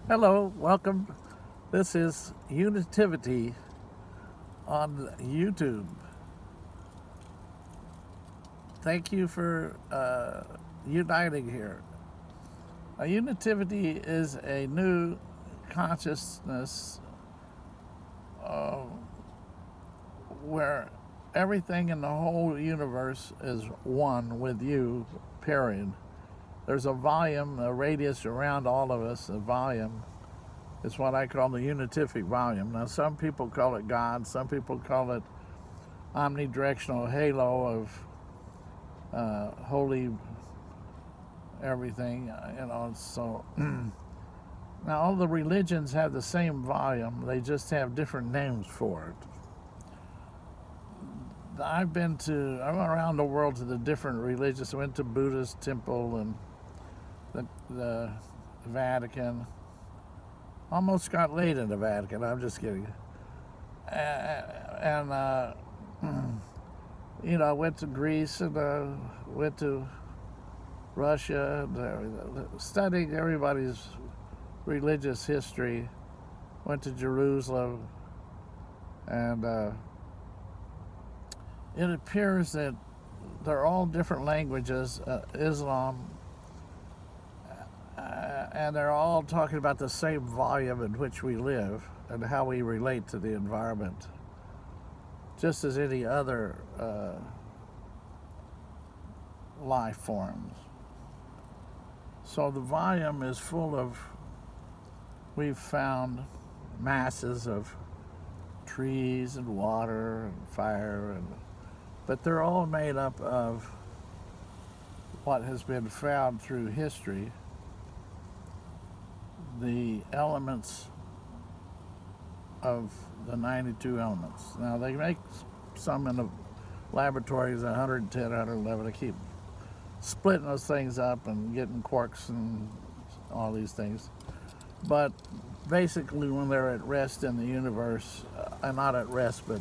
Hello, welcome. This is Unitivity on YouTube. Thank you for uniting here. Unitivity is a new consciousness where everything in the whole universe is one with you, period. There's a volume, a radius around all of us, a volume. It's what I call the unific volume. Now, some people call it God, some people call it omnidirectional halo of holy everything, so now all the religions have the same volume, they just have different names for it. I went around the world to the different religions. I went to Buddhist temple and the Vatican. Almost got laid in the Vatican. I'm just kidding. And I went to Greece and went to Russia, and, studying everybody's religious history. Went to Jerusalem, and it appears that they're all different languages, Islam, and they're all talking about the same volume in which we live and how we relate to the environment, just as any other life forms. So the volume is full of, we've found masses of trees and water and fire, but they're all made up of what has been found through history, the elements of the 92 elements. Now, they make some in the laboratories, 110, 111. They keep splitting those things up and getting quarks and all these things. But basically, when they're at rest in the universe, not at rest, but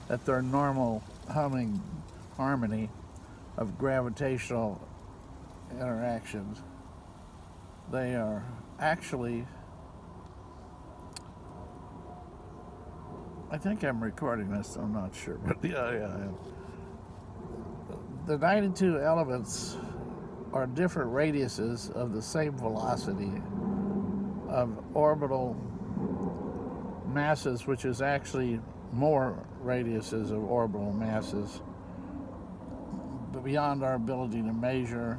at their normal humming harmony of gravitational interactions, they are actually, I think I'm recording this, I'm not sure, but yeah. The 92 elements are different radiuses of the same velocity of orbital masses, which is actually more radiuses of orbital masses beyond our ability to measure.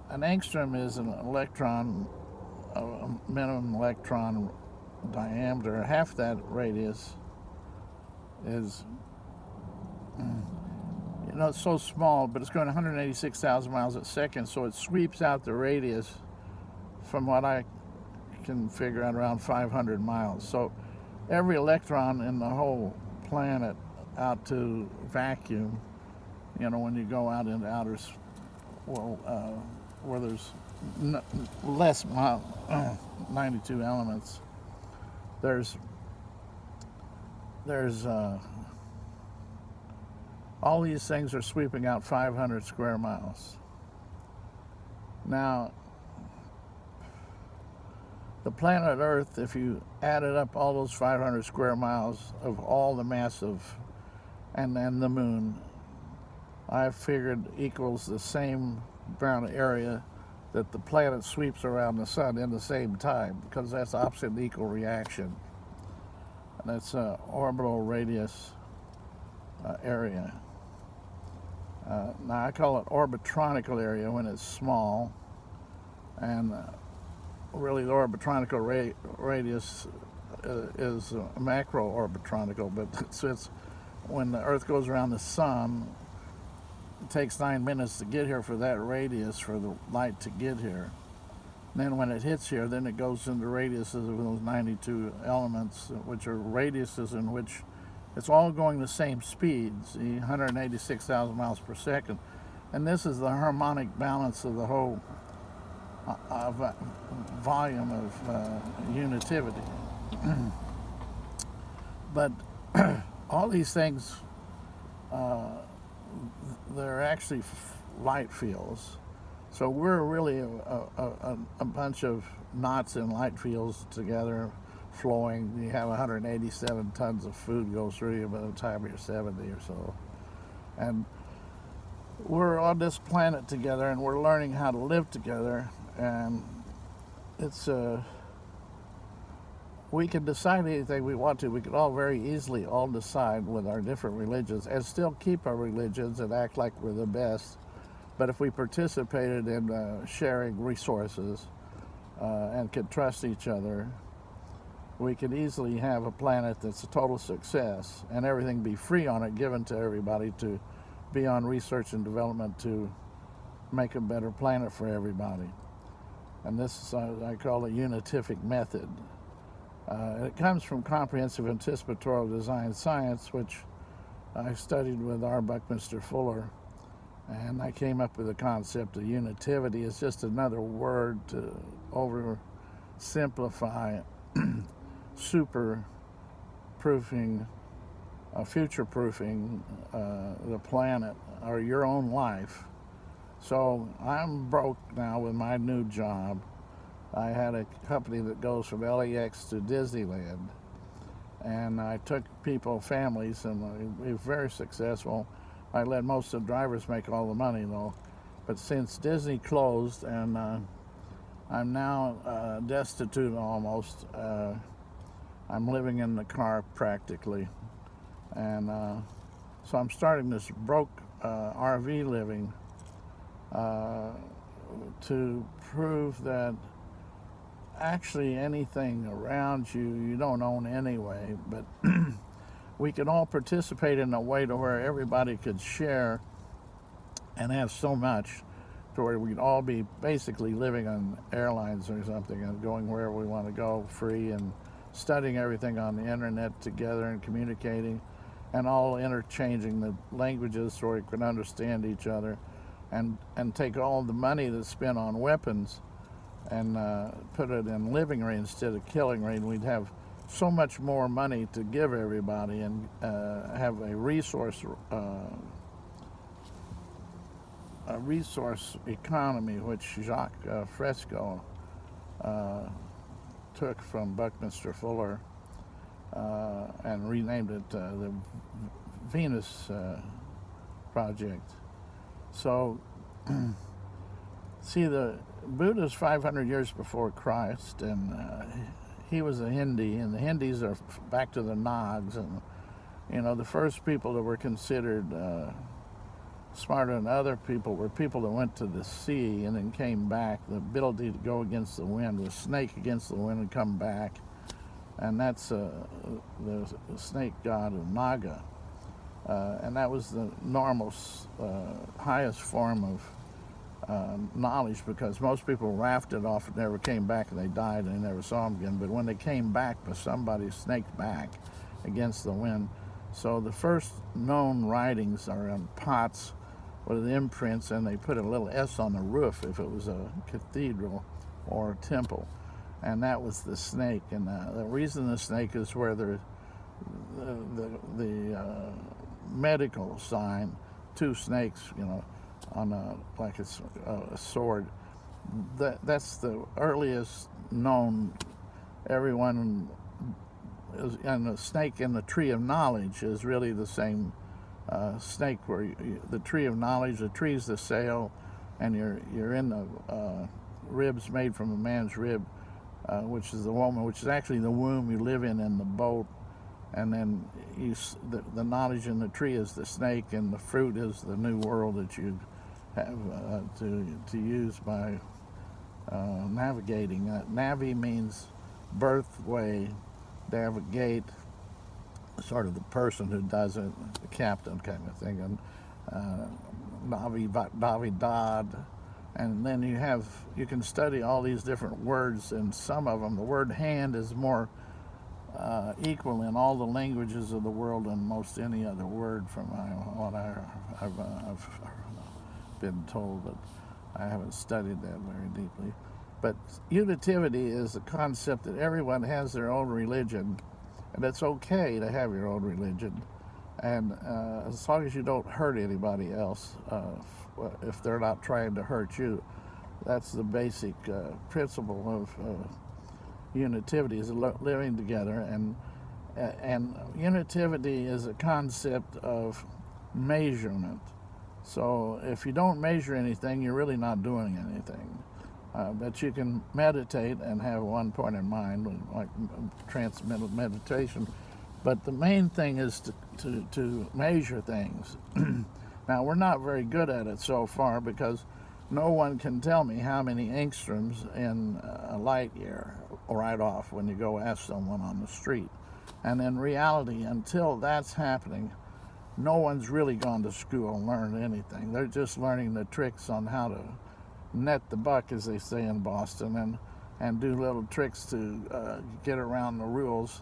An angstrom is an electron, a minimum electron diameter. Half that radius is, it's so small, but it's going 186,000 miles a second, so it sweeps out the radius from what I can figure out around 500 miles. So every electron in the whole planet out to vacuum, when you go out into outer, where there's less 92 elements, there's all these things are sweeping out 500 square miles. Now, the planet Earth, if you added up all those 500 square miles of all the mass of, and then the moon, I figured equals the same amount of area that the planet sweeps around the sun in the same time, because that's opposite and equal reaction. And that's an orbital radius area. Now I call it orbitronical area when it's small, and really the orbitronical radius is macro orbitronical, but it's when the Earth goes around the sun, it takes 9 minutes to get here for that radius for the light to get here. And then when it hits here, then it goes into radiuses of those 92 elements, which are radiuses in which it's all going the same speed, 186,000 miles per second. And this is the harmonic balance of the whole volume of unitivity. But all these things, they're actually light fields. So we're really a bunch of knots in light fields together, flowing. You have 187 tons of food go through you by the time you're 70 or so. And we're on this planet together, and we're learning how to live together. And it's we can decide anything we want to. We could all very easily all decide with our different religions and still keep our religions and act like we're the best. But if we participated in sharing resources and could trust each other, we could easily have a planet that's a total success and everything be free on it, given to everybody to be on research and development to make a better planet for everybody. And this is, I call it Unitivity method. It comes from comprehensive anticipatorial design science, which I studied with R. Buckminster Fuller, and I came up with the concept of unitivity. It's just another word to oversimplify super proofing, future proofing the planet or your own life. So I'm broke now with my new job. I had a company that goes from LAX to Disneyland, and I took people, families, and we were very successful. I let most of the drivers make all the money though, but since Disney closed and I'm now destitute almost, I'm living in the car practically, and so I'm starting this broke RV living to prove that actually anything around you don't own anyway, but we can all participate in a way to where everybody could share and have so much to where we'd all be basically living on airlines or something and going wherever we want to go free, and studying everything on the internet together and communicating and all interchanging the languages so we can understand each other, and take all the money that's spent on weapons and put it in living rate instead of killing rate. We'd have so much more money to give everybody and have a resource economy, which Jacques Fresco took from Buckminster Fuller and renamed it the Venus Project. So, see, the Buddha's 500 years before Christ, and he was a Hindi, and the Hindis are back to the Nags, and the first people that were considered smarter than other people were people that went to the sea and then came back. The ability to go against the wind, the snake against the wind and come back, and that's the snake god of Naga, and that was the normal highest form of knowledge, because most people rafted off and never came back, and they died and they never saw them again. But when they came back, somebody snaked back against the wind. So the first known writings are on pots with imprints, and they put a little S on the roof if it was a cathedral or a temple, and that was the snake. And the reason the snake is where the medical sign, two snakes, on like a sword. That's the earliest known. Everyone is, and the snake in the tree of knowledge is really the same snake. Where the tree of knowledge, the tree is the sail, and you're in the ribs made from a man's rib, which is the woman, which is actually the womb you live in the boat. And then the knowledge in the tree is the snake, and the fruit is the new world that you have to use by navigating. Navi means birthway, navigate, sort of the person who does it, the captain kind of thing, and Navidad. And then you can study all these different words, and some of them, the word hand is more equal in all the languages of the world than most any other word, from what I've been told, but I haven't studied that very deeply. But unitivity is the concept that everyone has their own religion, and it's okay to have your own religion, and as long as you don't hurt anybody else, if they're not trying to hurt you. That's the basic principle of Unitivity, is living together. And Unitivity is a concept of measurement. So if you don't measure anything, you're really not doing anything. But you can meditate and have one point in mind, like transcendental meditation. But the main thing is to measure things. Now, we're not very good at it so far, because no one can tell me how many angstroms in a light year right off when you go ask someone on the street. And in reality, until that's happening, no one's really gone to school and learned anything. They're just learning the tricks on how to net the buck, as they say in Boston, and do little tricks to get around the rules,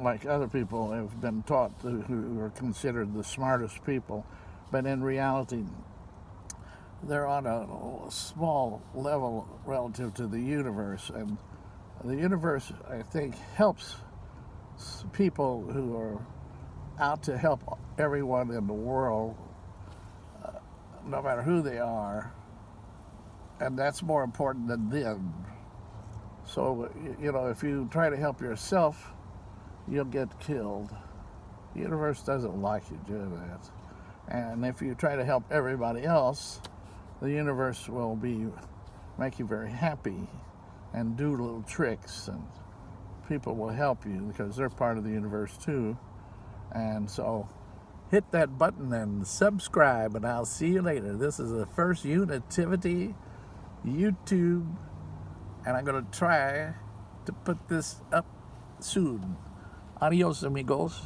like other people have been taught who are considered the smartest people. But in reality, they're on a small level relative to the universe. And the universe, I think, helps people who are out to help everyone in the world, no matter who they are, and that's more important than them. So, if you try to help yourself, you'll get killed. The universe doesn't like you do that. And if you try to help everybody else, the universe will make you very happy and do little tricks, and people will help you because they're part of the universe too. And so hit that button and subscribe, and I'll see you later. This is the first Unitivity YouTube, and I'm going to try to put this up soon. Adios, amigos.